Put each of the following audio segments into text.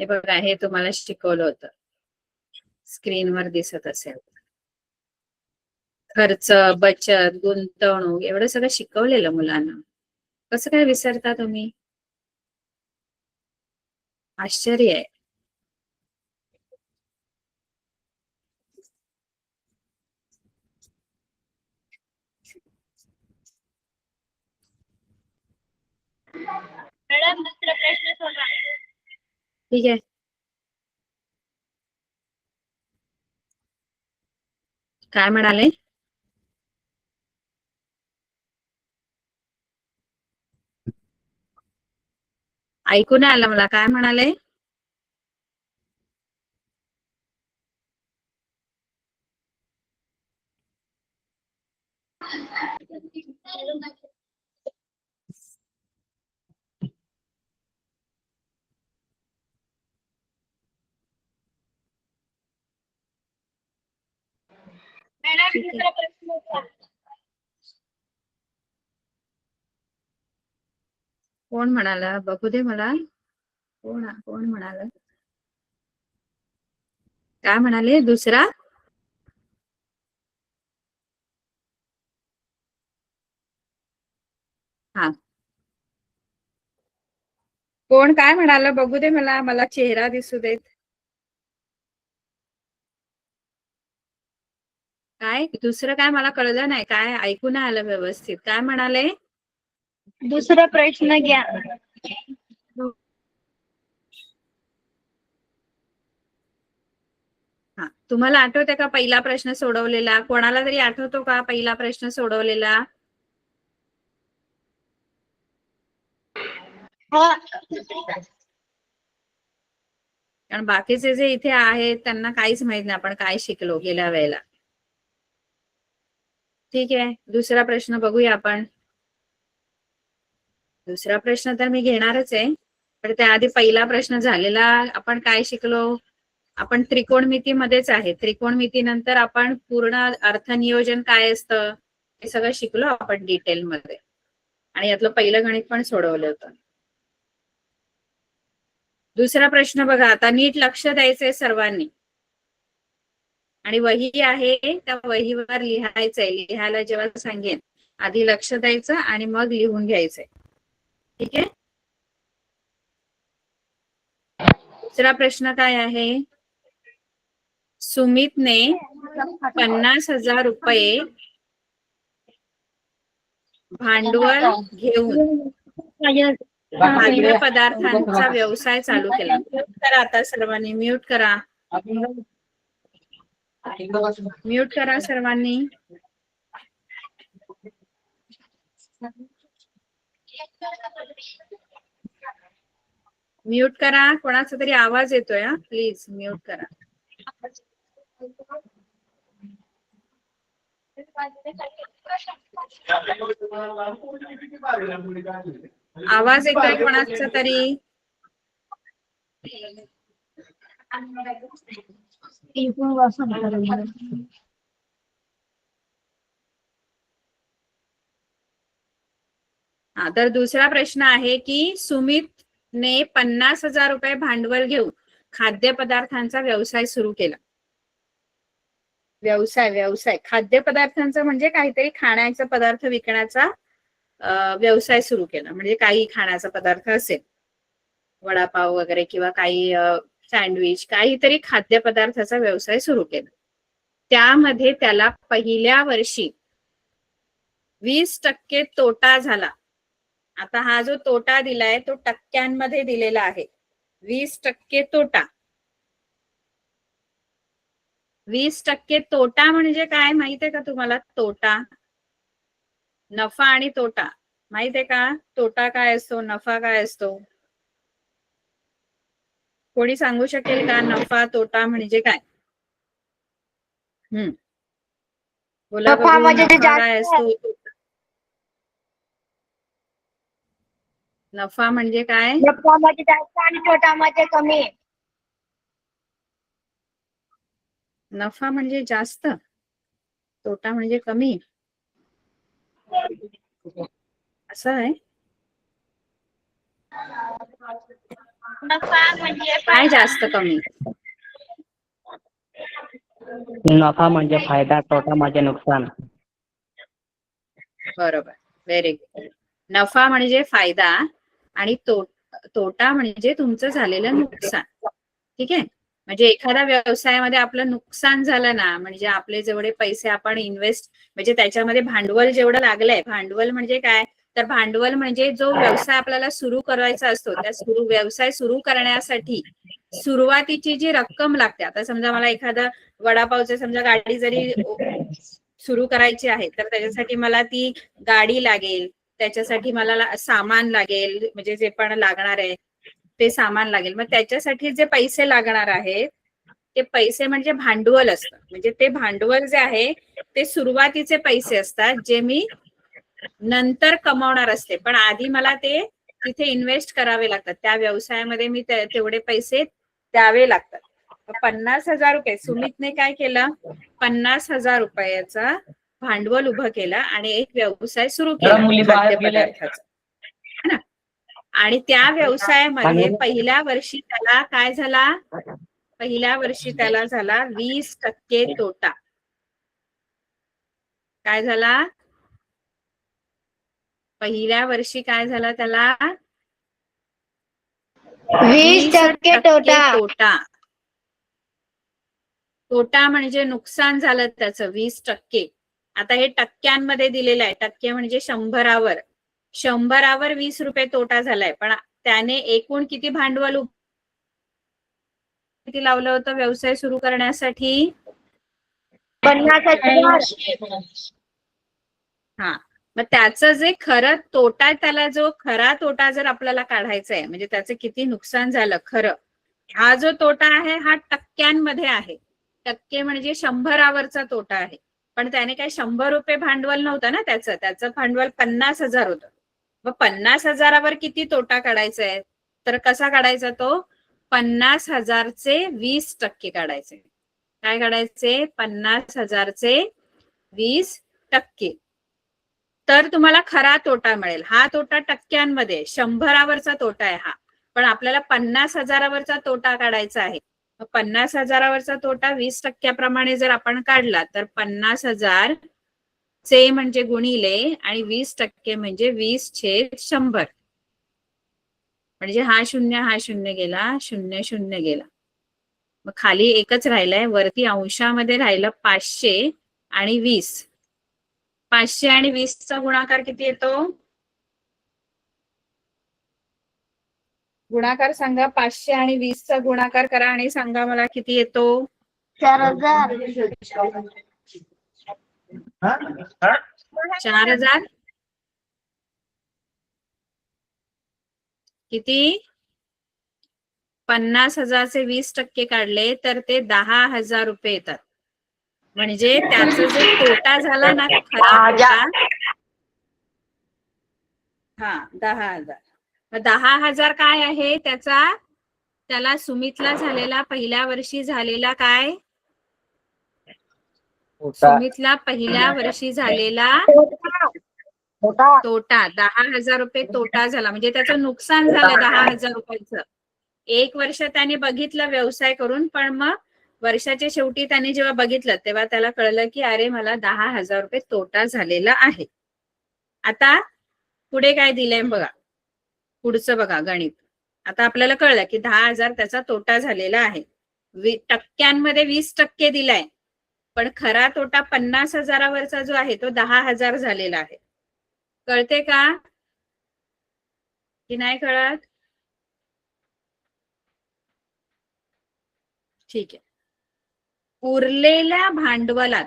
हे बघा, हे तुम्हाला शिकवलं होतं, स्क्रीनवर दिसत असेल. खर्च, बचत, गुंतवणूक एवढं सगळं शिकवलेलं मुलांना. कसं काय विसरता तुम्ही? आश्चर्य आहे. मॅडम दुसरा प्रश्न सोडवा. ठीक आहे. काय म्हणाले? ऐकू नाही आलं मला, काय म्हणाले? मॅडम दुसरा प्रश्न सोडवा. कोण म्हणाला? बघू दे मला. कोण म्हणाल? काय म्हणाले? दुसरा? हा, कोण काय म्हणाल? बघू दे मला चेहरा दिसू देत. काय दुसरं काय मला कळलं नाही, काय ऐकू नाही आलं व्यवस्थित. काय म्हणाले? दुसरा प्रश्न घ्या. हा, तुम्हाला आठवते का पहिला प्रश्न सोडवलेला? कोणाला तरी आठवतो का पहिला प्रश्न सोडवलेला? कारण बाकीचे जे इथे आहेत त्यांना काहीच माहित नाही आपण काय शिकलो गेल्या वेळेला. ठीक आहे, दुसरा प्रश्न बघूया आपण. दुसरा प्रश्न तर मी घेणारच आहे, पण त्याआधी पहिला प्रश्न झालेला आपण काय शिकलो? आपण त्रिकोणमितीमध्येच आहे. त्रिकोणमितीनंतर आपण पूर्ण अर्थनियोजन काय असतं हे सगळं शिकलो आपण डिटेलमध्ये, आणि यातलं पहिलं गणित पण सोडवलं होतं. दुसरा प्रश्न बघा, आता नीट लक्ष द्यायचंय सर्वांनी, आणि वही आहे त्या वहीवर लिहायचंय. लिहायला जेव्हा सांगेन आधी लक्ष द्यायचं आणि मग लिहून घ्यायचंय. ठीक आहे. दुसरा प्रश्न काय आहे? सुमितने 50,000 रुपये भांडवल घेऊन खाद्य पदार्थांचा व्यवसाय चालू केला. म्यूट करा आता सर्वांनी, म्यूट करा. म्यूट करा सर्वांनी. म्यूट करा, कोणाचा तरी आवाज येतोय. प्लीज म्यूट करा. आवाज येतोय कोणाचा तरी? हा, तर दुसरा प्रश्न आहे की सुमितने 50,000 रुपये भांडवल घेऊन खाद्यपदार्थांचा व्यवसाय सुरू केला. व्यवसाय खाद्यपदार्थांचा म्हणजे काहीतरी खाण्याचा पदार्थ विकण्याचा व्यवसाय सुरू केला. म्हणजे काही खाण्याचा पदार्थ असेल, वडापाव वगैरे किंवा काही सँडविच, काहीतरी खाद्यपदार्थाचा व्यवसाय सुरू केला. त्यामध्ये त्याला पहिल्या वर्षी 20% तोटा झाला. आता हा जो तोटा दिलाय तो टक्क्यांमध्ये दिलेला आहे. 20% तोटा. 20% तोटा म्हणजे काय माहितीये का तुम्हाला? तोटा, नफा आणि तोटा माहितीये का? तोटा काय असतो, नफा काय असतो? कोणी सांगू शकेल का नफा तोटा म्हणजे काय? बोला बघू, नफा काय असतो? नफा म्हणजे काय? नफा म्हणजे जास्त आणि तोटा म्हणजे कमी. नफा म्हणजे जास्त, तोटा म्हणजे कमी, असं आहे. नफा म्हणजे काय जास्त कमी? नफा म्हणजे फायदा, तोटा म्हणजे नुकसान. बरोबर, व्हेरी गुड. नफा म्हणजे फायदा आणि तोटा म्हणजे तुमचं झालेलं नुकसान. ठीक आहे. म्हणजे एखाद्या व्यवसायामध्ये आपलं नुकसान झालं ना, म्हणजे आपले जेवढे पैसे आपण इन्व्हेस्ट म्हणजे त्याच्यामध्ये भांडवल जेवढं लागलंय, भांडवल म्हणजे काय, तर भांडवल म्हणजे जो व्यवसाय आपल्याला सुरू करायचा असतो, त्या व्यवसाय सुरू करण्यासाठी सुरुवातीची जी रक्कम लागते. आता समजा मला एखादा वडापावचं समजा गाडी जरी सुरू करायची आहे, तर त्याच्यासाठी मला ती गाडी लागेल, त्याच्यासाठी मला सामान लागेल, म्हणजे जे पण लागणार आहे ते सामान लागेल. मग त्याच्यासाठी जे पैसे लागणार आहेत ते पैसे म्हणजे भांडवल असतं. म्हणजे ते भांडवल जे आहे ते सुरुवातीचे पैसे असतात, जे मी नंतर कमावणार असते, पण आधी मला ते तिथे इन्व्हेस्ट करावे लागतात. त्या व्यवसायामध्ये मी तेवढे पैसे द्यावे लागतात. 50,000 रुपये सुमितने काय केलं, 50,000 रुपयाचा भांडवल उभं केलं आणि एक व्यवसाय सुरू केला खाद्यपदार्थाचा, है ना. आणि त्या व्यवसायामध्ये पहिल्या वर्षी त्याला काय झाला, पहिल्या वर्षी त्याला झाला 20% तोटा. काय झाला, पहिल्या वर्षी काय झाला त्याला, 20% तोटा. तोटा. तोटा म्हणजे नुकसान झालं त्याचं 20%. आता हे टक्क्यांमध्ये दिलेलं आहे. टक्के म्हणजे 100वर 20 रुपये तोटा झालाय. पण त्याने एकूण किती भांडवल किती लावलं होतं व्यवसाय सुरू करण्यासाठी? 50,000. हा. मग त्याचं जे खरं तोटा, त्याला जो खरा तोटा जर आपल्याला काढायचा आहे, म्हणजे त्याचं किती नुकसान झालं खरं, हा जो तोटा आहे हा टक्क्यांमध्ये आहे. टक्के म्हणजे 100वरचा तोटा आहे. पण त्याने काय 100 रुपये भांडवल नव्हतं ना, त्याचं भांडवल 50,000 होतं. मग 50,000वर किती तोटा काढायचा आहे, तर कसा काढायचा तो, 50,000चे 20% काढायचे. काय काढायचे, 50,000चे 20%. तर तुम्हाला खरा तोटा मिळेल. हा तोटा टक्क्यांमध्ये 100वरचा तोटा आहे हा, पण आपल्याला 50,000वरचा तोटा काढायचा आहे. 50,000वरचा तोटा 20%प्रमाणे जर आपण काढला तर 50,000 चे म्हणजे गुणिले आणि 20% म्हणजे 20/100. म्हणजे हा शून्य गेला, 0 गेला. मग खाली एकच राहिलंय, वरती अंशामध्ये राहिलं 500 आणि 20. 500 आणि 20चा गुणाकार किती येतो, गुणाकार सांगा. 500 आणि 20चा गुणाकार करा आणि सांगा मला किती येतो. 4,000. 4,000. किती, 50,000चे 20% काढले तर ते 10,000 रुपये येतात. म्हणजे त्याचा जो तोटा झाला ना, खरा तोटा, हा 10,000. 10,000 काय आहे त्याचा, त्याला सुमितला झालेला पहिल्या वर्षी झालेला काय, सुमितला पहिल्या वर्षी झालेला तोटा 10,000 रुपये तोटा झाला. म्हणजे त्याचं नुकसान झालं 10,000 रुपयाचं. 1 वर्ष त्याने बघितलं व्यवसाय करून, पण मग वर्षाच्या शेवटी त्याने जेव्हा बघितलं तेव्हा त्याला कळलं की अरे मला 10,000 रुपये तोटा झालेला आहे. आता पुढे काय दिलंय बघा, पुढचं बघा गणित. आता आपल्याला कळलं की 10,000 त्याचा तोटा झालेला आहे. टक्क्यांमध्ये 20% दिलाय, पण खरा तोटा 50,000वरचा जो आहे तो 10,000 झालेला आहे. कळते का की नाही कळत? ठीक आहे. उरलेल्या भांडवलात,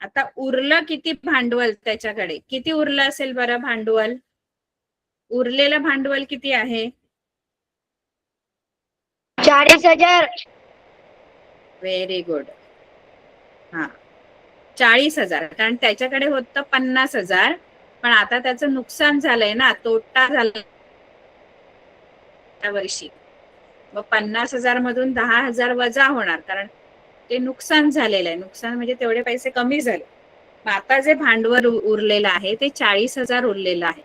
आता उरलं किती भांडवल त्याच्याकडे, किती उरलं असेल बरं भांडवल, उरलेलं भांडवल किती आहे, 40,000. Very good. हा 40,000, कारण त्याच्याकडे होतं 50,000, पण आता त्याचं नुकसान झालंय ना, तोटा झाला त्या वर्षी. मग 50,000 मधून 10,000 वजा होणार, कारण ते नुकसान झालेलं आहे. नुकसान म्हणजे तेवढे पैसे कमी झाले. मग आता जे भांडवल उरलेलं आहे ते 40,000 उरलेलं आहे.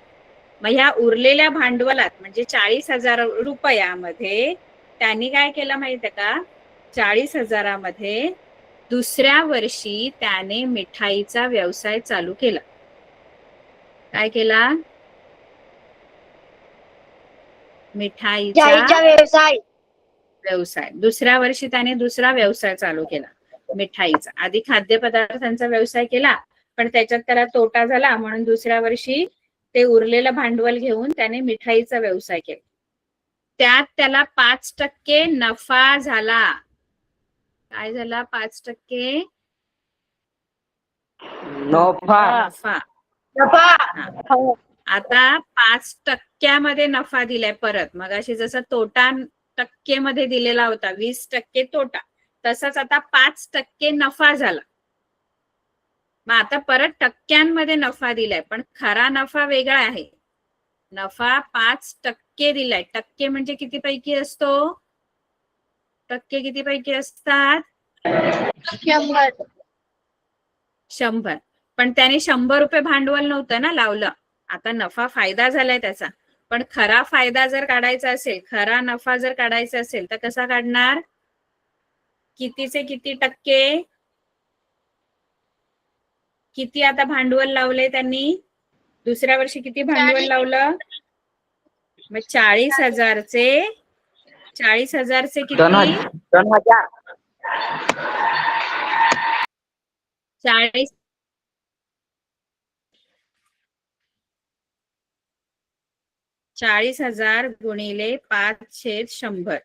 मग ह्या उरलेल्या भांडवलात म्हणजे 40,000 रुपयामध्ये त्यांनी काय केलं माहितीये का, 40,000मध्ये दुसऱ्या वर्षी त्याने मिठाईचा व्यवसाय चालू केला. काय केला? मिठाईचा चाळीचा व्यवसाय. व्यवसाय. दुसऱ्या वर्षी त्याने दुसरा व्यवसाय चालू केला मिठाईचा. आधी खाद्यपदार्थांचा व्यवसाय केला, पण त्याच्यात त्याला तोटा झाला, म्हणून दुसऱ्या वर्षी ते उरलेलं भांडवल घेऊन त्याने मिठाईचा व्यवसाय केला. त्यात त्याला 5% नफा झाला. काय झाला? 5% नफा. नफा. नफा. आता 5% नफा दिलाय परत. मग अशी जसं तोटा टक्केमध्ये दिलेला होता, 20% तोटा, तसाच आता 5% नफा झाला. मग आता परत टक्क्यांमध्ये नफा दिलाय, पण खरा नफा वेगळा आहे. नफा 5% दिलाय. टक्के म्हणजे किती पैकी असतो? टक्के किती पैकी असतात? 100. पण त्याने 100 रुपये भांडवल नव्हतं ना लावलं. आता नफा फायदा झालाय त्याचा, पण खरा फायदा जर काढायचा असेल, खरा नफा जर काढायचा असेल, तर कसा काढणार? कितीचे किती टक्के? किती आता भांडवल लावले त्यांनी? दुसऱ्या वर्षी किती भांडवल लावलं? मग 40,000चे 40,000चे किती? 2,000. 40,000 गुणिले 5/100.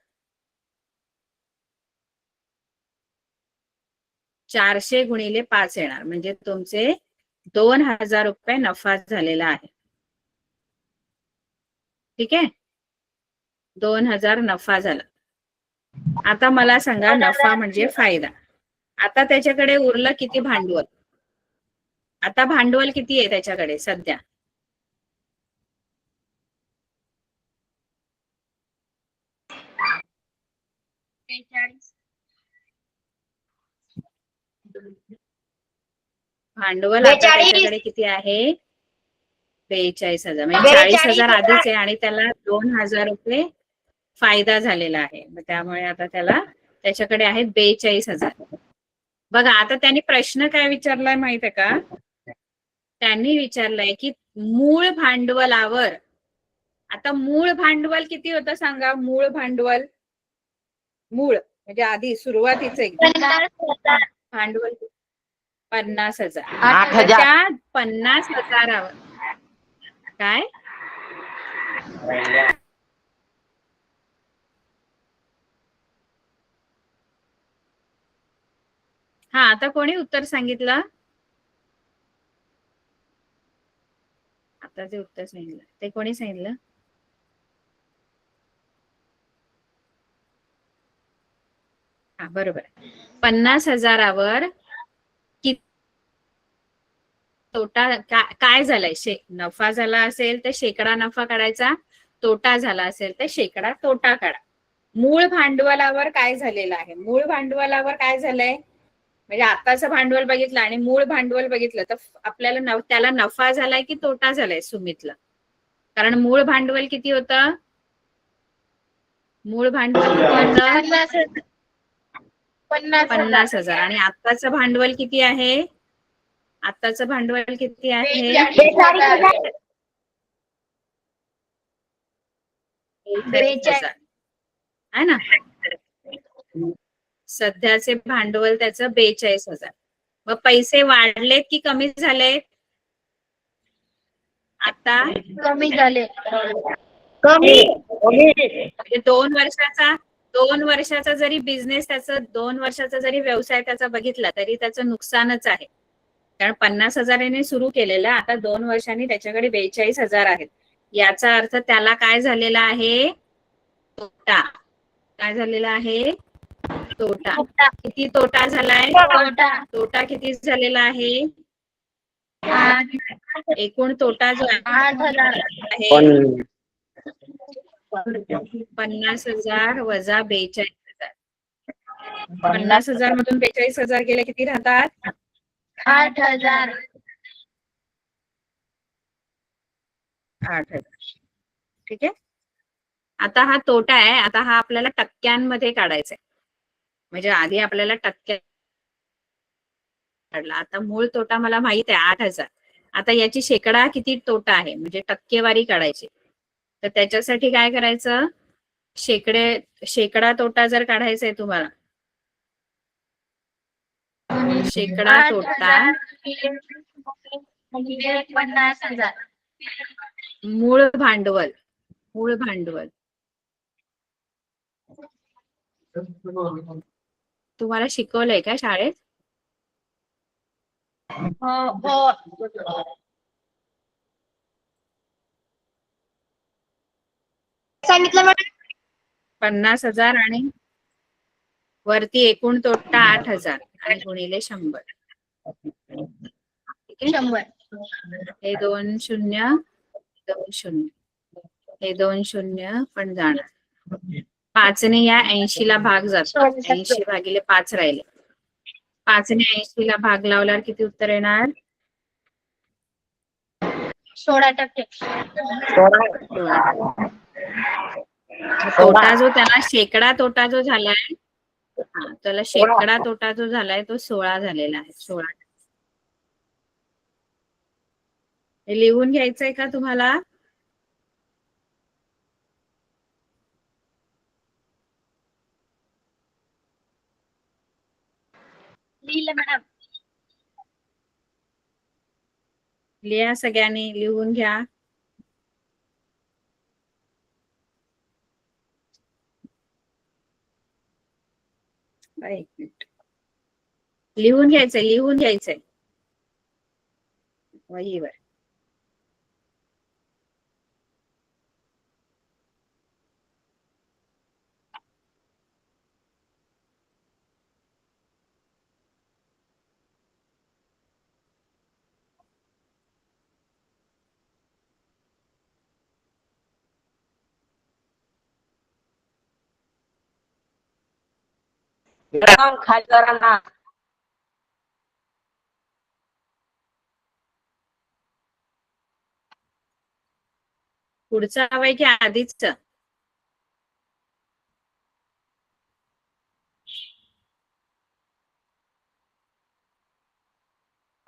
400 गुणिले 5 येणार, म्हणजे तुमचे 2,000 रुपये नफा झालेला आहे. ठीक आहे, 2,000 नफा झाला. आता मला सांगा, नफा म्हणजे फायदा. आता त्याच्याकडे उरलं किती भांडवल? आता भांडवल किती आहे त्याच्याकडे सध्या? भांडवल आता 42. त्याच्याकडे किती आहे? 42,000. म्हणजे 40,000 आधीच आहे आणि त्याला 2,000 रुपये फायदा झालेला आहे. मग त्यामुळे आता त्याच्याकडे आहेत 42,000. बघा, आता त्यांनी प्रश्न काय विचारलाय माहितीये का? त्यांनी विचारलंय की मूळ भांडवलावर, आता मूळ भांडवल किती होतं सांगा? मूळ भांडवल, मूळ म्हणजे आधी सुरुवातीचं एकदम भांडवल 50,000. 8,000. त्या 50,000वर काय? हा, आता कोणी उत्तर सांगितलं? आता जे उत्तर सांगितलं ते कोणी सांगितलं? हा, बरोबर. 50,000वर किती तोटा काय झालाय? नफा झाला असेल तर शेकडा नफा काढायचा, तोटा झाला असेल तर शेकडा तोटा काढा. मूळ भांडवलावर काय झालेलं आहे? मूळ भांडवलावर काय झालंय म्हणजे आताचं भांडवल बघितलं आणि मूळ भांडवल बघितलं तर आपल्याला त्याला नफा झालाय की तोटा झालाय सुमितला? कारण मूळ भांडवल किती होतं? मूळ भांडवल किती होतं? 50,000. आणि आत्ताचं भांडवल किती आहे? आत्ताचं भांडवल किती आहे? 42,000 आहे ना. सध्याचे भांडवल त्याचं 42,000. मग पैसे वाढलेत की कमी झालेत? आता कमी झाले. कमी. म्हणजे 2 वर्षाचा जरी बिझनेस त्याचा, 2 वर्षाचा जरी व्यवसाय त्याचा बघितला तरी त्याचं नुकसानच आहे. कारण 50,000ने सुरू केलेलं, आता 2 वर्षांनी त्याच्याकडे 42,000 आहेत. याचा अर्थ त्याला काय झालेला आहे? तोटा. काय झालेला आहे? तोटा. किती तोटा झालाय? तोटा किती झालेला आहे? एकूण तोटा जो आहे 50,000 वजा 42,000. 50,000 मधून 42,000 गेले किती राहतात? 8,000. 8,000. ठीक आहे. आता हा तोटा आहे. आता हा आपल्याला टक्क्यांमध्ये काढायचा आहे. म्हणजे आधी आपल्याला टक्क्यात काढला. आता मूळ तोटा मला माहित आहे 8,000. आता याची शेकडा किती तोटा आहे म्हणजे टक्केवारी काढायची. तर त्याच्यासाठी काय करायचं, शेकडा तोटा जर काढायचा आहे तुम्हाला, शेकडा तोटा 50,000. मूळ भांडवल, मूळ भांडवल तुम्हाला शिकवलंय का शाळेत? हो. सांगितलं मॅडम. 50,000 आणि वरती एकूण तोटा 8,000 आणि गुणिले 100. ठीक आहे. 100. हे 2 शून्य, 2 शून्य, हे 2 शून्य पण जाणार. 5 ने या 80 ला भाग जातो. 80 भागिले 5 राहिले. 5 ने 80 ला भाग लावल्यावर किती उत्तर येणार? 16%. 16%. तोटा जो त्याला शेकडा तोटा जो झालाय, त्याला शेकडा तोटा जो झालाय तो 16 झालेला आहे. 16. हे लिहून घ्यायचंय का तुम्हाला? लिहिलं मॅडम. लिहा, सगळ्यांनी लिहून घ्या. एक मिनिट. लिहून घ्यायचंय, लिहून घ्यायचंय वहीवर. मॅडम खाली करा ना. पुढचं हवंय की आधीच?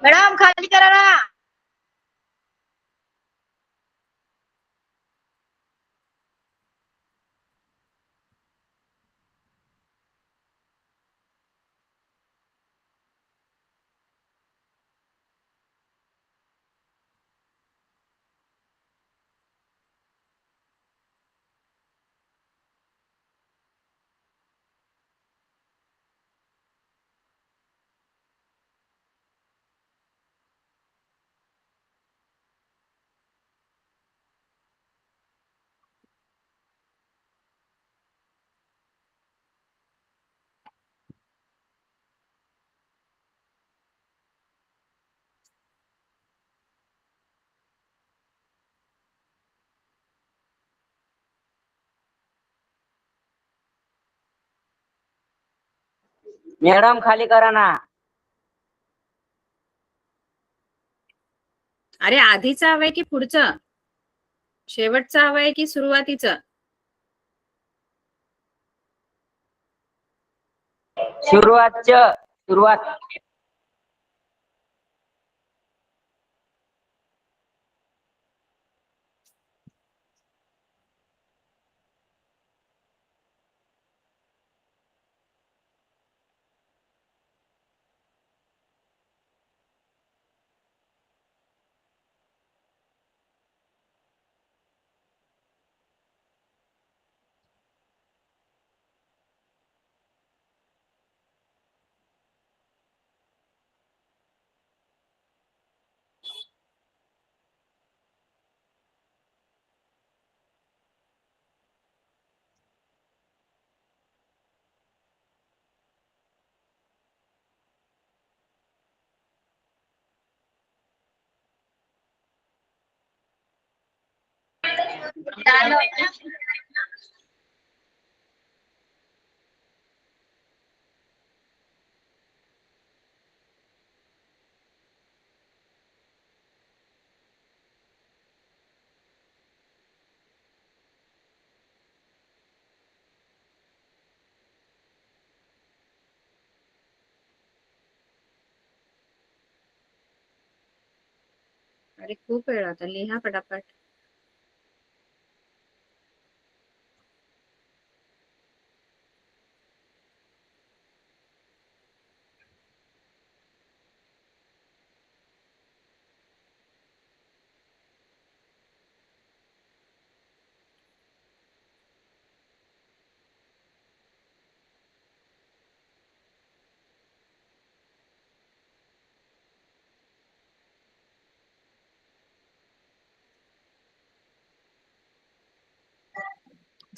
मॅडम खाली करा ना. मॅडम खाली करा ना. अरे आधीचं हवंय की पुढचं? शेवटचं हवंय की सुरुवातीचं? सुरुवात. अरे खूप वेळ आता, लिहा पटापट.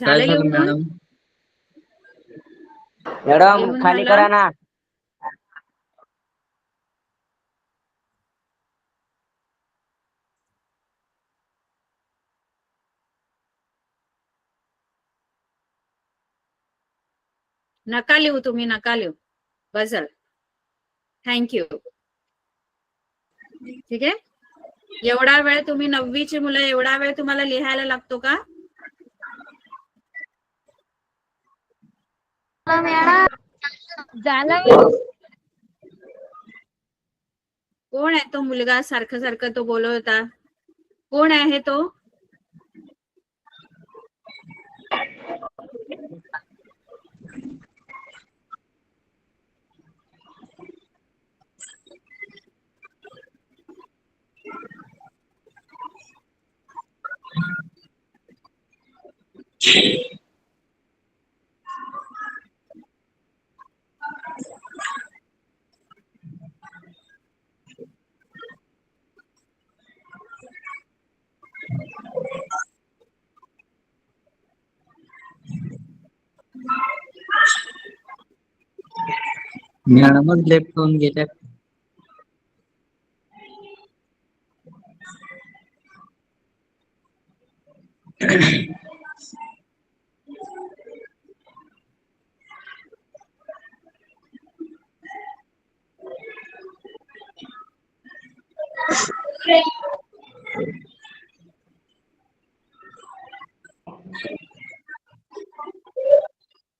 काय झालं झालं लिहून? मॅडम? मॅडम लिहून खाली झालं? करा ना. नका लिहू तुम्ही, नका लिहू. बस. थँक्यू. ठीक आहे. एवढा वेळ तुम्ही 9वीची मुलं, एवढा वेळ तुम्हाला लिहायला लागतो का? झालं. कोण आहे तो मुलगा सारखं सारखं तो बोलत होता? कोण आहे तो? मॅडमच लेफ्ट होऊन गेल्या.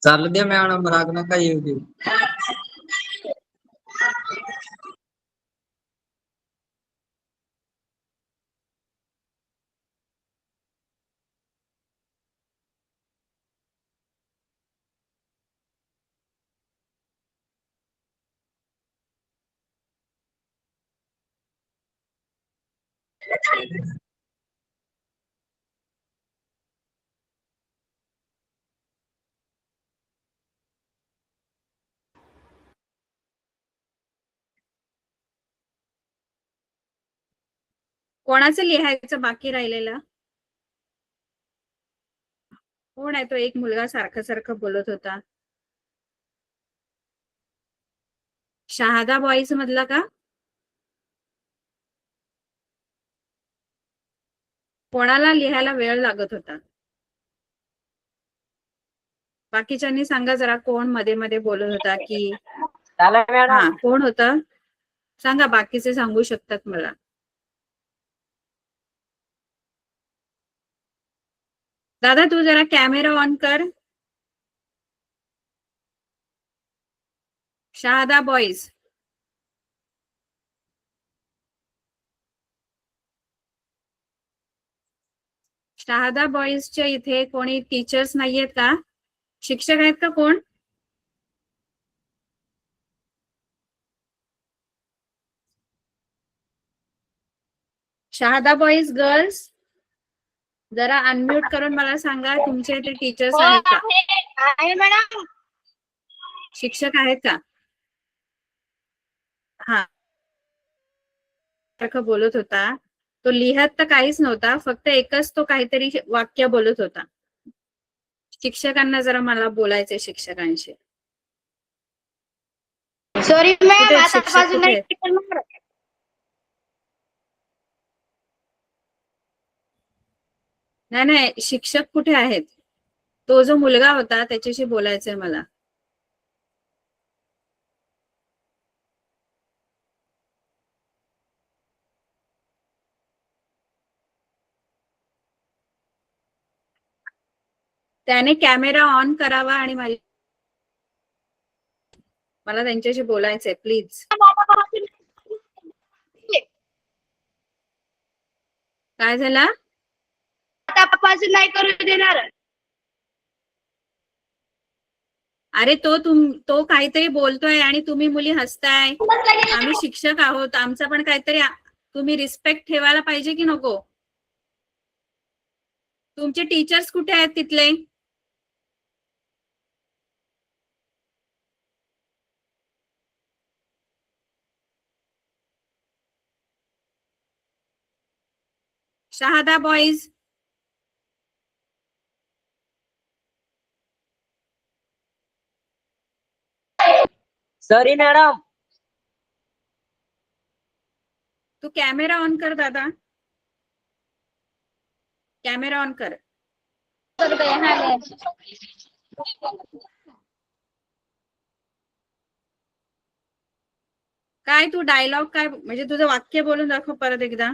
चालू द्या मॅडम, राग नका येऊ देऊ. कोणाचं लिहायचं बाकी राहिलेलं? कोण आहे तो एक मुलगा सारखं सारखं बोलत होता? शहादा बॉईज मधला का? कोणाला लिहायला वेळ लागत होता? बाकीच्यांनी सांगा जरा, कोण मध्ये मध्ये बोलत होता की? झालं हा, मॅडम. कोण होतं सांगा, बाकीचे सांगू शकतात मला. दादा तू जरा कॅमेरा ऑन कर. शहादा बॉईज. शहादा बॉईजच्या इथे कोणी टीचर्स नाहीयेत का? शिक्षक आहेत का कोण? शहादा बॉईज गर्ल्स, जरा अनम्यूट करून मला सांगा, तुमच्या इथे टीचर्स हो आहेत का? आहे मॅडम. शिक्षक आहेत का? हा, सारखं बोलत होता तो, लिहत तर काहीच नव्हता, फक्त एकच तो काहीतरी वाक्य बोलत होता. शिक्षकांना जरा मला बोलायचंय, शिक्षकांशी. सॉरी कुठे मॅम, आहेत आता शिक्षक, बाजू कुठे नाही आहेत? करणार. नाही नाही, शिक्षक कुठे आहेत? तो जो मुलगा होता त्याच्याशी बोलायचंय मला. त्याने कॅमेरा ऑन करावा आणि मला त्यांच्याशी बोलायचंय, प्लीज. काय झाला? आतापासून नाही करू देणार. अरे तो काहीतरी बोलतोय आणि तुम्ही मुली हसताय. आम्ही शिक्षक आहोत, आमचा पण काहीतरी तुम्ही रिस्पेक्ट ठेवायला पाहिजे की नको? तुमचे टीचर्स कुठे आहेत तिथले? Shahada boys, sorry madam. तू कॅमेरा ऑन कर दादा, कॅमेरा ऑन कर. काय तू डायलॉग काय म्हणजे तुझं वाक्य बोलून दाखव परत एकदा.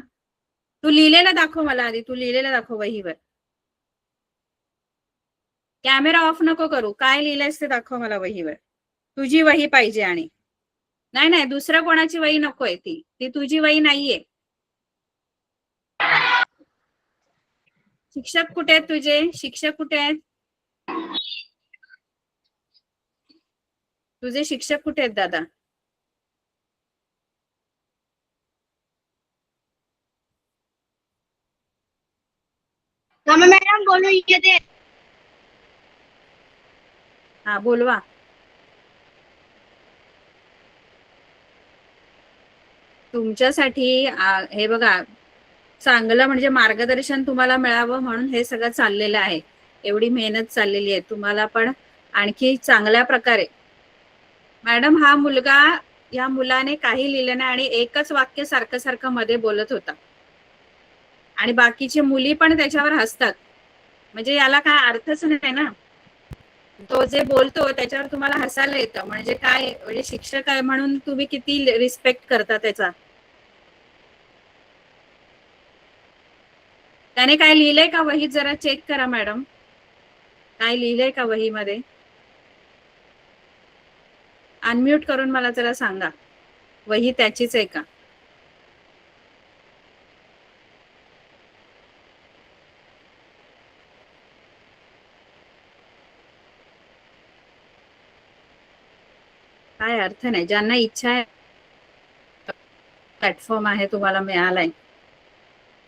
तू लिहिलेलं दाखव मला आधी, तू लिहिलेलं दाखव वहीवर. कॅमेरा ऑफ नको करू, काय लिहिलंयस ते दाखव मला वहीवर. तुझी वही पाहिजे. आणि नाही नाही, दुसरं कोणाची वही नकोय, ती तुझी वही नाहीये. शिक्षक कुठे आहेत तुझे? शिक्षक कुठे आहेत तुझे? शिक्षक कुठे आहेत दादा? मॅडम बोलू येते. हा बोलवा. तुमच्यासाठी हे बघा, चांगलं म्हणजे मार्गदर्शन तुम्हाला मिळावं म्हणून हे सगळं चाललेलं आहे. एवढी मेहनत चाललेली आहे. तुम्हाला पण आणखी चांगल्या प्रकारे. मॅडम, या मुलाने काही लिहिलं नाही आणि एकच वाक्य सारखं सारखं मध्ये बोलत होता आणि बाकीची मुली पण त्याच्यावर हसतात. म्हणजे याला काय अर्थच नाही ना. तो जे बोलतो त्याच्यावर तुम्हाला हसायला येतं. म्हणजे काय, म्हणजे शिक्षक आहे म्हणून तुम्ही किती रिस्पेक्ट करता त्याचा. त्याने काय लिहिलंय का वहीत? जरा चेक करा मॅडम, काय लिहिलंय का वहीमध्ये? अनम्यूट करून मला जरा सांगा, वही त्याचीच आहे का? काय अर्थ नाही. ज्यांना इच्छा आहे, प्लॅटफॉर्म आहे तुम्हाला मिळालाय,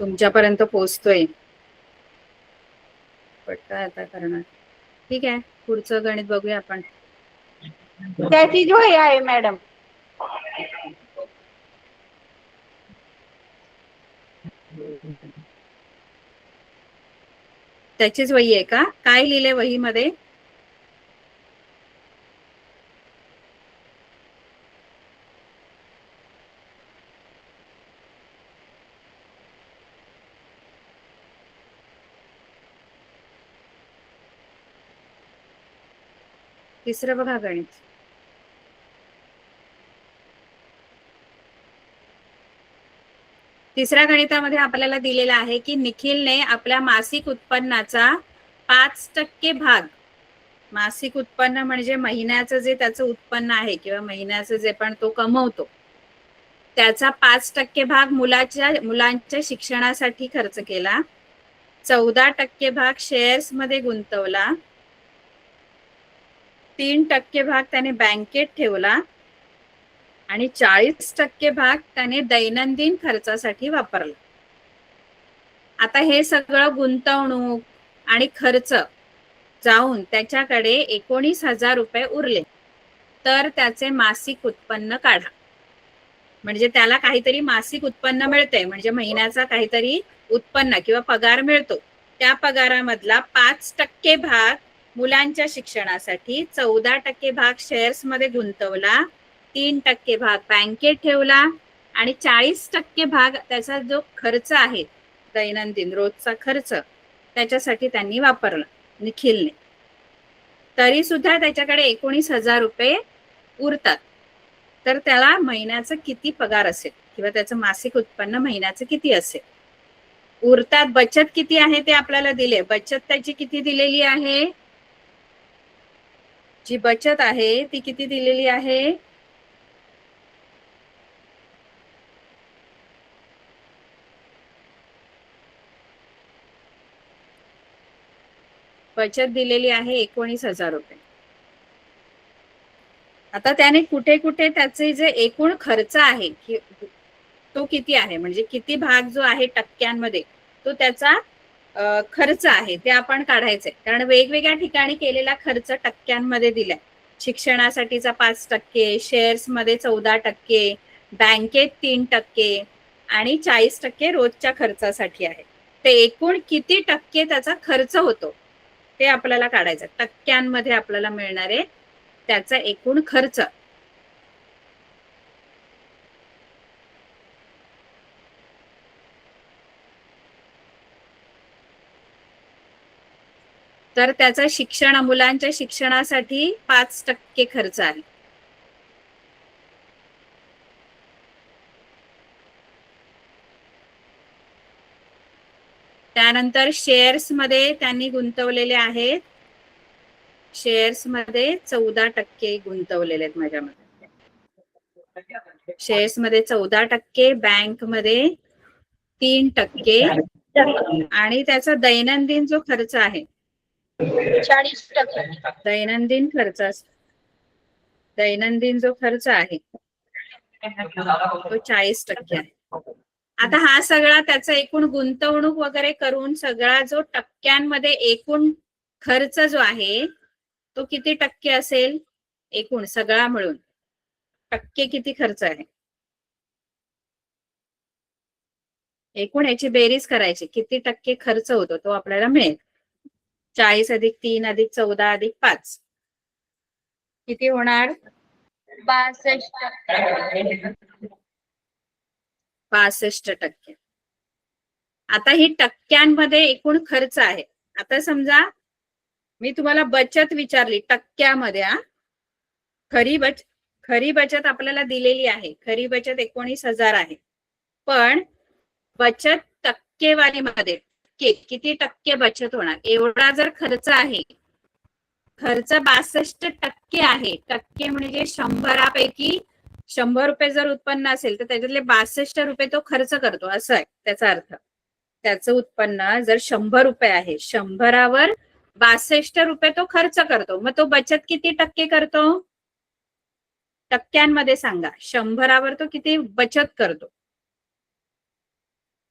तुमच्यापर्यंत पोहोचतोय, पण काय आता करणार. ठीक आहे, पुढचं गणित बघूया आपण. त्याची जो हे आहे मॅडम. त्याचीच वही आहे का? काय लिहिले वहीमध्ये? तिसरं बघा गणित. तिसऱ्या गणितामध्ये आपल्याला दिलेला आहे की निखिलने आपल्या मासिक उत्पन्नाचा 5% भाग, मासिक उत्पन्न म्हणजे महिन्याचं जे त्याचं उत्पन्न आहे किंवा महिन्याचं जे पण तो कमवतो त्याचा 5% भाग मुलांच्या शिक्षणासाठी खर्च केला, 14% भाग शेअर्स मध्ये गुंतवला, 3% भाग त्याने बँकेत ठेवला आणि 40% भाग त्याने दैनंदिन खर्चासाठी वापरला. आता हे सगळं गुंतवणूक आणि खर्च जाऊन त्याच्याकडे 19,000 रुपये उरले, तर त्याचे मासिक उत्पन्न काढा. म्हणजे त्याला काहीतरी मासिक उत्पन्न मिळते, म्हणजे महिन्याचा काहीतरी उत्पन्न किंवा पगार मिळतो. त्या पगारामधला 5% भाग मुलांच्या शिक्षणासाठी, 14% भाग शेअर्स मध्ये गुंतवला, 3% भाग बँकेत ठेवला आणि 40% भाग त्याचा जो खर्च आहे दैनंदिन रोजचा खर्च त्याच्यासाठी त्यांनी वापरला निखिलने. तरी सुद्धा त्याच्याकडे 19,000 रुपये उरतात. तर त्याला महिन्याचं किती पगार असेल किंवा त्याचं मासिक उत्पन्न महिन्याचं किती असेल? उरतात. बचत किती आहे ते आपल्याला दिले. बचत त्याची किती दिलेली आहे? जी बचत आहे ती किती दिलेली आहे? बचत दिलेली आहे 19,000 रुपये. आता त्याने कुठे कुठे त्याचे जे एकूण खर्च आहे तो किती आहे, म्हणजे किती भाग जो आहे टक्क्यांमध्ये तो त्याचा खर्च आहे ते आपण काढायचंय. कारण वेगवेगळ्या ठिकाणी केलेला खर्च टक्क्यांमध्ये दिलाय. शिक्षणासाठीचा 5%, शेअर्स मध्ये 14%, बँकेत 3% आणि 40% रोजच्या खर्चासाठी आहे. ते एकूण किती टक्के त्याचा खर्च होतो ते आपल्याला काढायचं. टक्क्यांमध्ये आपल्याला मिळणारे त्याचा एकूण खर्च. तर त्याचा मुलांच्या शिक्षणासाठी 5% खर्च आहे. त्यानंतर शेअर्स मध्ये त्यांनी गुंतवलेले आहेत. शेअर्स मध्ये 14% गुंतवलेले आहेत माझ्या मते. शेअर्स मध्ये 14%, बँक मध्ये 3% आणि त्याचा दैनंदिन जो खर्च आहे 40%. दैनंदिन जो खर्च आहे तो 40% आहे. आता हा सगळा त्याचा एकूण गुंतवणूक वगैरे करून सगळा जो टक्क्यांमध्ये एकूण खर्च जो आहे तो किती टक्के असेल, एकूण सगळा मिळून टक्के किती खर्च आहे, एकूण याची बेरीज करायची, किती टक्के खर्च होतो तो आपल्याला मिळेल. 40 अधिक 3 अधिक 14 अधिक 5 किती होणार, 65%. आता ही टक्क्यांमध्ये एकूण खर्च आहे. आता समजा मी तुम्हाला बचत विचारली टक्क्यामध्ये, खरी बचत आपल्याला दिलेली आहे. खरी बचत 19,000 आहे. पण बचत टक्केवारीमध्ये किती टक्के बचत होणार, एवढा जर खर्च आहे, खर्च 62% आहे. टक्के म्हणजे 100 पैकी 100 रुपये जर उत्पन्न असेल तर त्याच्यातले 62 रुपये तो खर्च करतो, असं आहे त्याचा अर्थ. त्याचं उत्पन्न जर 100 रुपये आहे, 100वर 62 रुपये तो खर्च करतो. मग तो बचत किती टक्के करतो, टक्क्यांमध्ये सांगा. 100वर तो किती बचत करतो.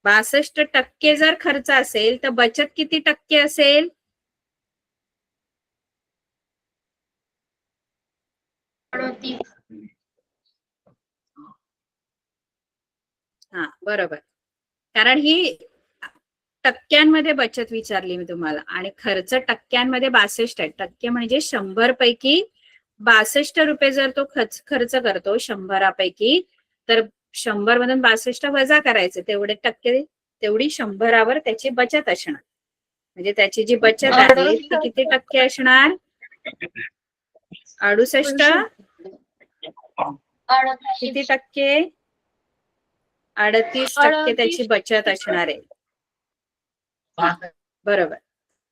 62% जर खर्च असेल तर बचत किती टक्के असेल, हा बरोबर. कारण ही टक्क्यांमध्ये बचत विचारली मी तुम्हाला आणि खर्च टक्क्यांमध्ये 62 आहे. टक्के म्हणजे 100 पैकी 62 रुपये जर तो खर्च करतो 100 पैकी, तर 100 मधून 62 वजा करायचे, तेवढे टक्के, तेवढी 100वर त्याची बचत असणार. म्हणजे त्याची जी बचत आहे ती किती टक्के असणार, 68. किती टक्के, 38% त्याची बचत असणार आहे. बरोबर.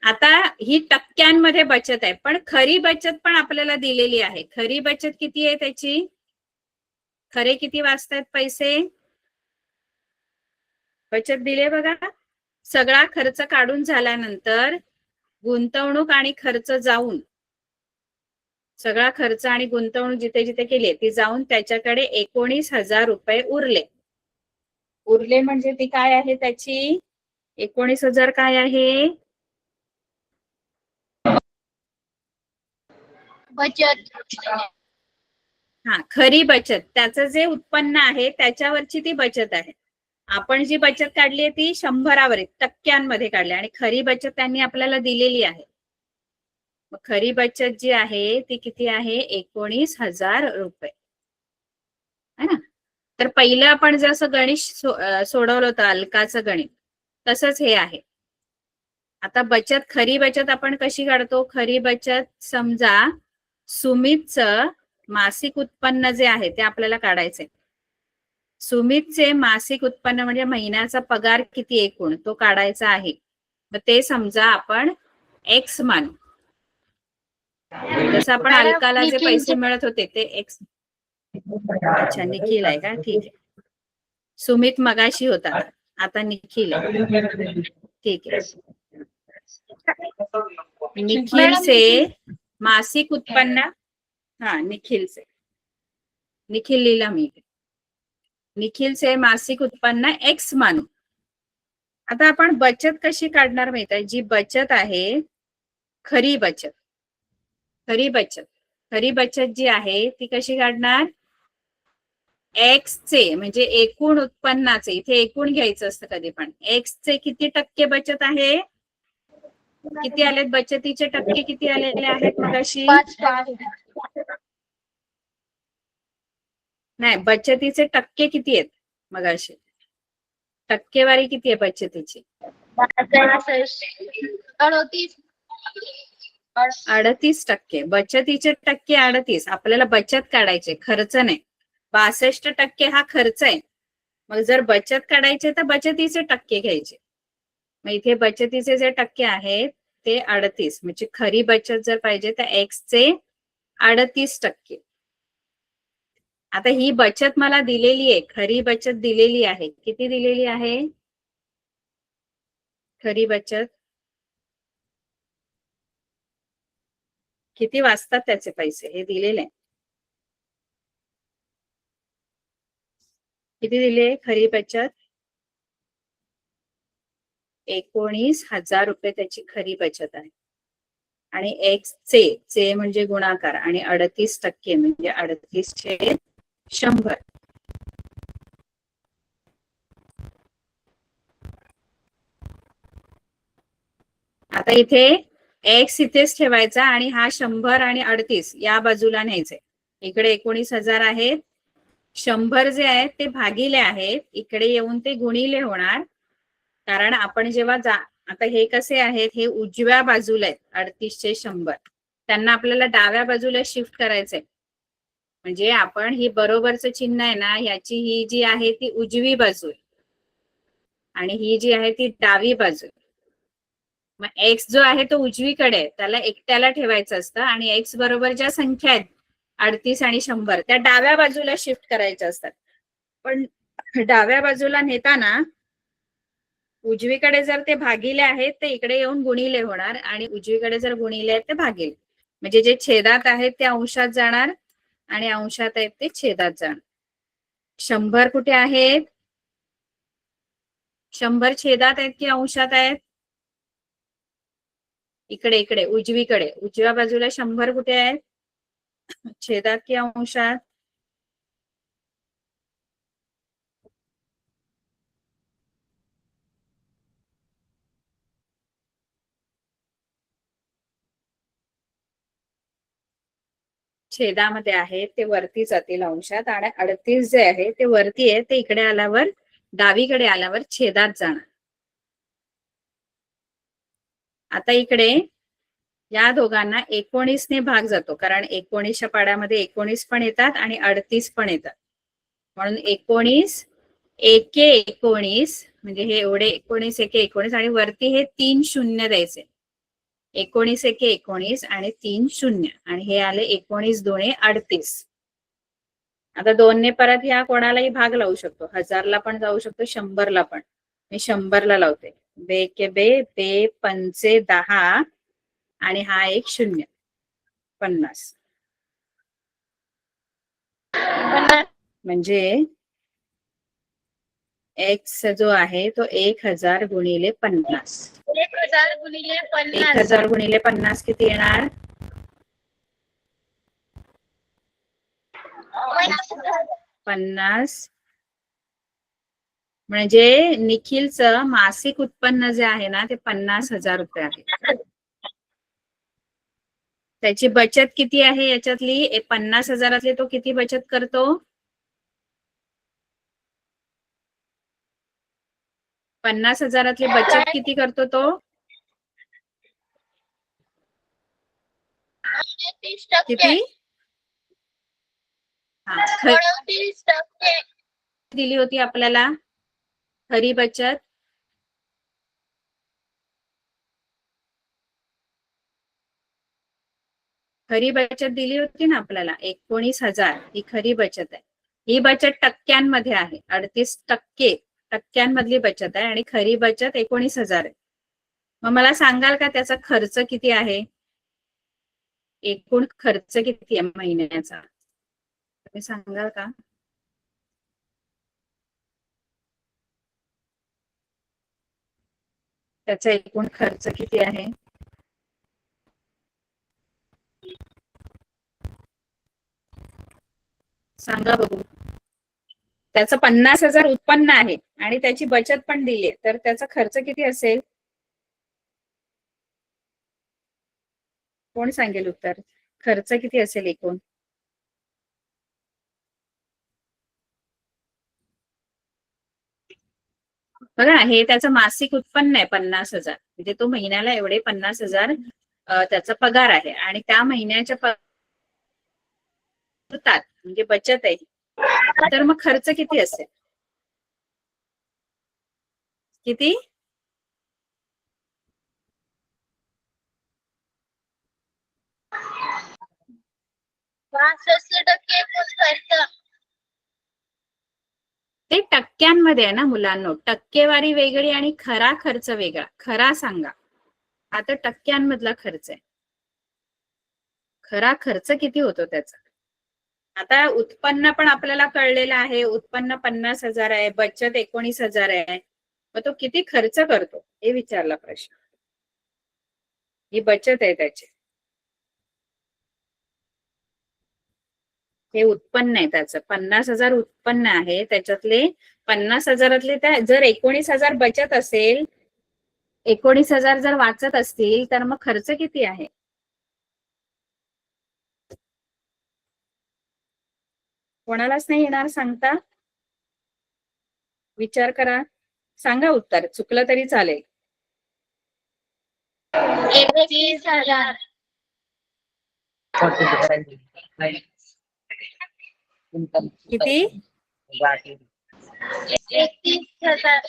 आता ही टक्क्यांमध्ये बचत आहे, पण खरी बचत पण आपल्याला दिलेली आहे. खरी बचत किती आहे त्याची, खरे किती वाचतायत पैसे, बचत दिले बघा. सगळा खर्च काढून झाल्यानंतर गुंतवणूक आणि खर्च जाऊन, सगळा खर्च आणि गुंतवणूक जिथे जिथे केली ती जाऊन त्याच्याकडे 19,000 रुपये उरले. उरले म्हणजे ती काय आहे त्याची, 19,000 काय आहे, बचत. हा खरी बचत. त्याचं जे उत्पन्न आहे त्याच्यावरची ती बचत आहे. आपण जी बचत काढली आहे ती 100वर टक्क्यांमध्ये काढली आणि खरी बचत त्यांनी आपल्याला दिलेली आहे. मग खरी बचत जी आहे ती किती आहे, 19,000 रुपये है ना. तर पहिलं आपण जसं गणित सोडवलं होतं अलकाचं गणित, तसंच हे आहे. आता बचत, खरी बचत आपण कशी काढतो, खरी बचत समजा सुमितचं मासिक उत्पन्न जे आहे ते आपल्याला काढायचंय. सुमितचे मासिक उत्पन्न म्हणजे महिन्याचा पगार किती एकूण तो काढायचा आहे. मग ते समजा आपण एक्स मानू. जसं आपण अलकाला जे पैसे मिळत होते ते एक्स. अच्छा निखिल आहे का, ठीक आहे. सुमित मगाशी होता, आता निखिल आहे, ठीक आहे. निखिल से मासिक उत्पन्न, हाँ निखिल से, निखिल लिहिला मी, निखिल से मासिक उत्पन्न एक्स मानू. आता आपण बचत कशी काढणार माहित आहे? जी बचत आहे खरी बचत, खरी बचत जी आहे ती कशी काढणार? एक्स चे म्हणजे एकूण उत्पन्नाचे, इथे एकूण घ्यायचं असतं कधी पण. एक्स चे किती टक्के बचत आहे? किती आलेत बचतीचे टक्के? किती आलेले आहेत मगाशी? नाही, बचतीचे टक्के किती आहेत मगाशी? टक्केवारी किती आहे बचतीची? 38%. बचतीचे टक्के 38. आपल्याला बचत काढायचे, खर्च नाही. 62% हा खर्च आहे. मग जर बचत काढायचे तर बचतीचे टक्के घ्यायचे. मग इथे बचतीचे जे टक्के आहेत ते 38. म्हणजे खरी बचत जर पाहिजे तर एक्स चे 38%. आता ही बचत मला दिलेली आहे, खरी बचत दिलेली आहे. किती दिलेली आहे खरी बचत? किती वाजतात त्याचे पैसे हे दिलेले आहे. किती दिले खरी बचत? 19,000 रुपये त्याची खरी बचत आहे. आणि एक्स चे म्हणजे गुणाकार आणि 38% म्हणजे 38/100. आता इथे एक्स इथेच ठेवायचा आणि हा 100 आणि 38 या बाजूला न्यायचे. इकडे 19,000 आहेत, 100 जे आहेत ते भागिले आहेत, इकडे येऊन ते गुणिले होणार. कारण आपण जेव्हा आता हे कसे आहेत? हे उजव्या बाजूला आहेत 38/100. त्यांना आपल्याला डाव्या बाजूला शिफ्ट करायचंय. म्हणजे आपण ही बरोबरचं चिन्ह आहे ना, याची ही जी आहे ती उजवी बाजू आहे आणि ही जी आहे ती डावी बाजू आहे. मग एक्स जो आहे तो उजवीकडे, त्याला एकट्याला ठेवायचं असतं आणि एक्स बरोबर ज्या संख्या आहेत 38 आणि 100 त्या डाव्या बाजूला शिफ्ट करायच्या असतात. पण डाव्या बाजूला नेताना उजवीकडे जर ते भागिले आहेत ते इकडे येऊन गुणिले होणार आणि उजवीकडे जर गुणिले आहेत ते भागिले. म्हणजे जे छेदात आहेत ते अंशात जाणार आणि अंशात आहेत ते छेदात जाणार. 100 कुठे आहेत? 100 छेदात आहेत की अंशात आहेत? इकडे उजवीकडे, उजव्या बाजूला 100 कुठे आहेत? छेदात की अंशात? छेदामध्ये आहे, ते वरती जातील अंशात. आणि 38 जे आहे ते वरती आहे, ते इकडे आल्यावर डावीकडे आल्यावर छेदात जाणार. आता इकडे या दोघांना 19 ने भाग जातो, कारण 19च्या पाड्यामध्ये 19 पण येतात आणि 38 पण येतात. म्हणून 19 एके 19 म्हणजे हे एवढे 19 एके 19 आणि वरती हे 3 शून्य द्यायचे. 19 एके 19 आणि 3 शून्य आणि हे आले 19 दोने 38. आता 2 ने परत ह्या कोणालाही भाग लावू शकतो, 1000ला पण जाऊ शकतो, 100ला पण. मी 100ला लावते. बे के बे, बे पंचे 10 आणि हा एक शून्य, 50. म्हणजे एक्स जो आहे तो 1000 गुणिले 50. 1000 गुणिले 50. 1000 गुणिले 50 किती येणार? 50. म्हणजे निखिलचं मासिक उत्पन्न जे आहे ना ते 50,000 रुपये आहे. त्याची बचत किती आहे याच्यातली? 50,000 तो किती बचत करतो? 50,000 बचत किती करतो तो? 30%. किती? हा, 30% दिली होती आपल्याला खरी बचत. खरी बचत दिली होती ना आपल्याला 19,000. ही खरी बचत आहे. ही बचत टक्क्यांमध्ये आहे. 38% टक्क्यांमधली बचत आहे आणि खरी बचत 19,000 आहे. मग मला सांगाल का त्याचा खर्च किती आहे? एकूण खर्च किती आहे महिन्याचा? तुम्ही सांगाल का? त्याचा एकूण खर्च किती आहे? सांगा बघू. त्याचं 50,000 उत्पन्न आहे आणि त्याची बचत पण दिली आहे, तर त्याचा खर्च किती असेल? कोण सांगेल उत्तर? खर्च किती असेल एकूण? बघा, हे त्याचं मासिक उत्पन्न आहे 50,000. म्हणजे तो महिन्याला एवढे 50,000 त्याचा पगार आहे आणि त्या महिन्याच्या पुरतात म्हणजे बचत आहे. तर मग खर्च किती असेल? किती? 65% एकूण खर्च. ते टक्क्यांमध्ये आहे ना मुलांनो. टक्केवारी वेगळी आणि खरा खर्च वेगळा. खरा सांगा. आता टक्क्यांमधला खर्च आहे. खरा खर्च किती होतो त्याचा? आता उत्पन्न पण आपल्याला कळलेलं आहे. उत्पन्न 50,000 आहे, बचत 19,000 आहे. मग तो किती खर्च करतो हे विचारला प्रश्न. ही बचत आहे त्याची. हे उत्पन्न आहे त्याचं. 50,000 उत्पन्न आहे, त्याच्यातले 50,000तले त्या जर 19,000 बचत असेल, 19,000 जर वाचत असतील, तर मग खर्च किती आहे? कोणालाच नाही येणार सांगता? विचार करा, सांगा उत्तर. चुकलं तरी चालेल. 31,000. किती? 31,000.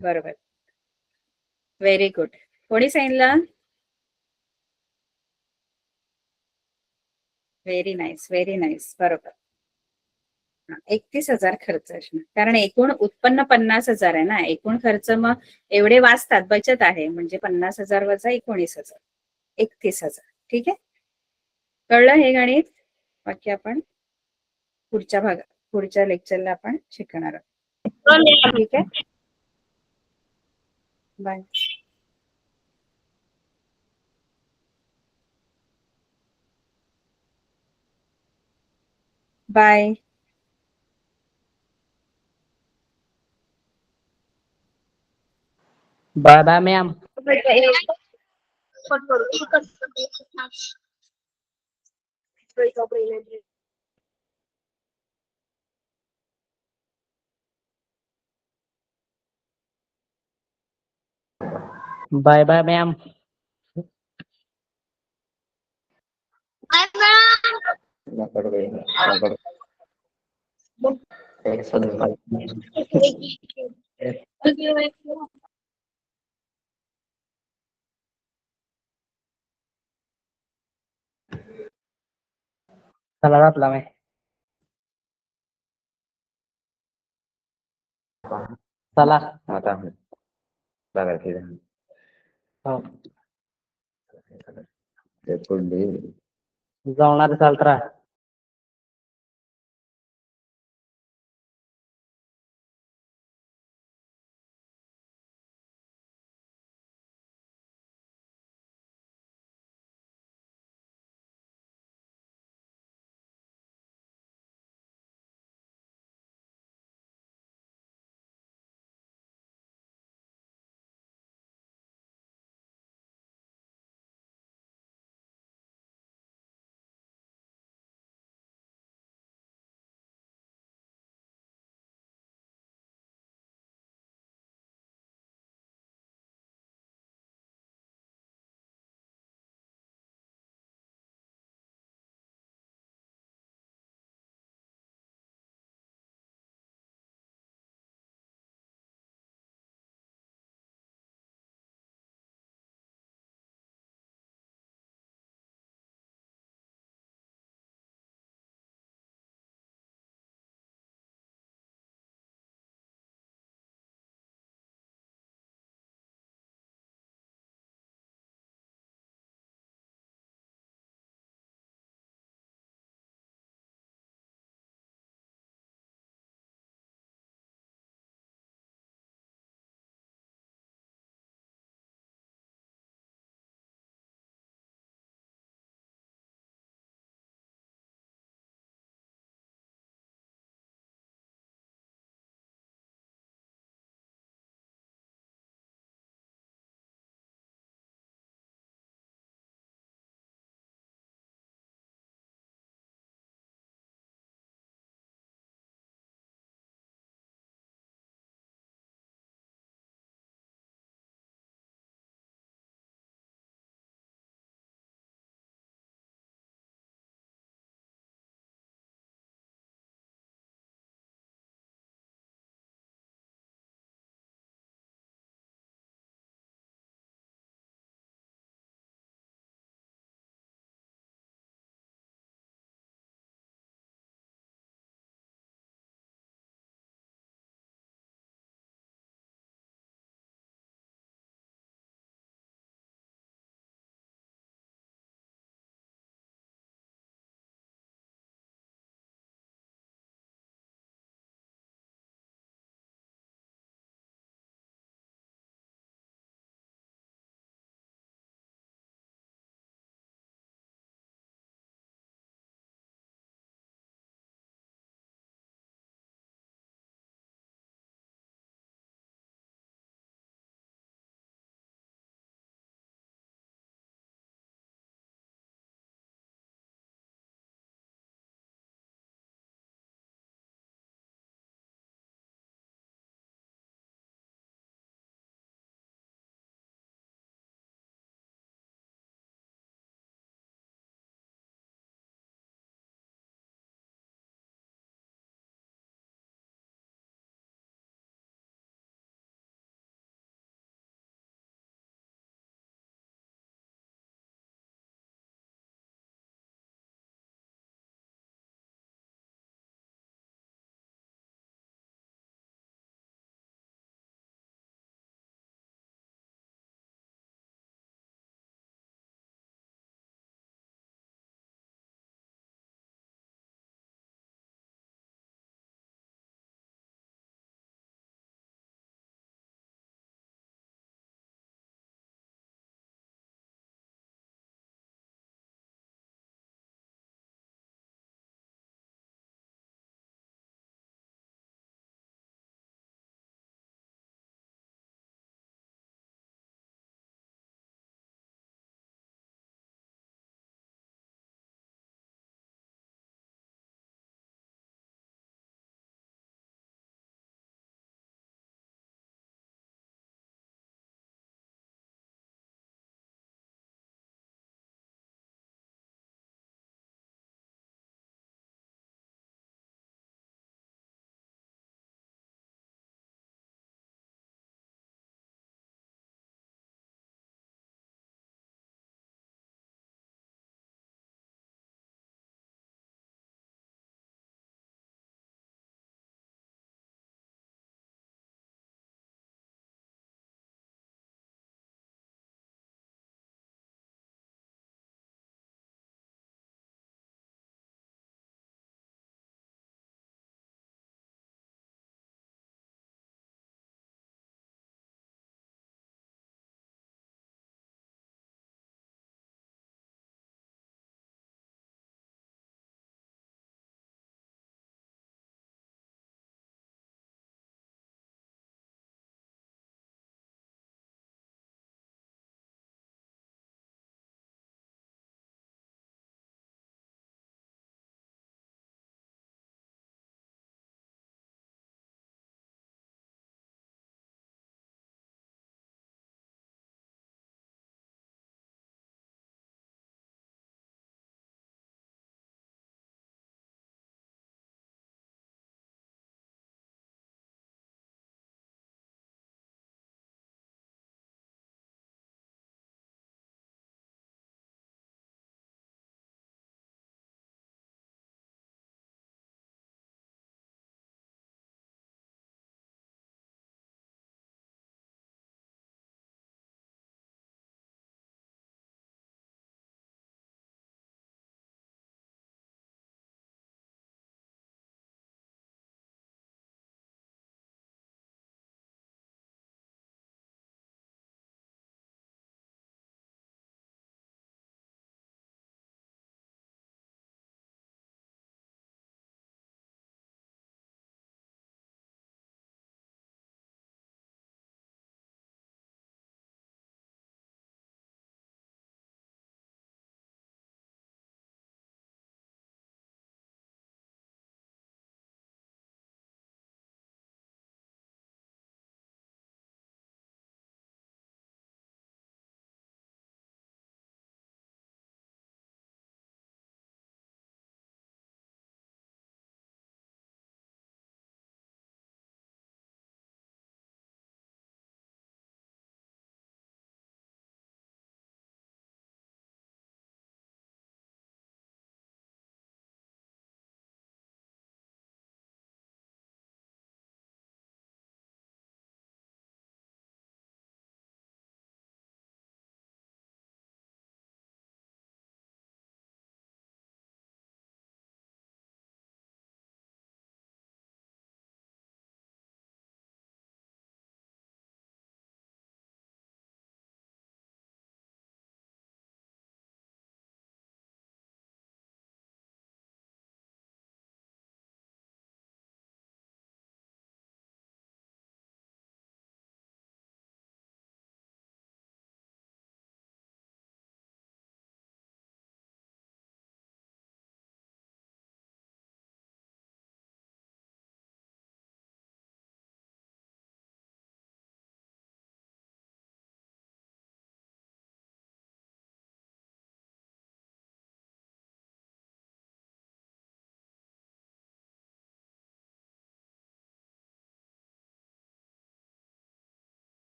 बरोबर. Very good. कोणी सांगितलं? Very nice, very nice. बरोबर. 31,000 खर्च असणार, कारण एकूण उत्पन्न 50,000 आहे ना. एकूण खर्च मग एवढे वाचतात, बचत आहे म्हणजे 50,000 वजा 19,000, 31,000. ठीक आहे, कळलं हे गणित? बाकी आपण पुढच्या लेक्चरला आपण शिकणार आहोत. ठीक आहे, bye. Bye. Bye bye ma'am. Bye bye ma'am. चला घातला मी. चला आता बघायचं हो. ते पुढे जाऊन चालत राहा.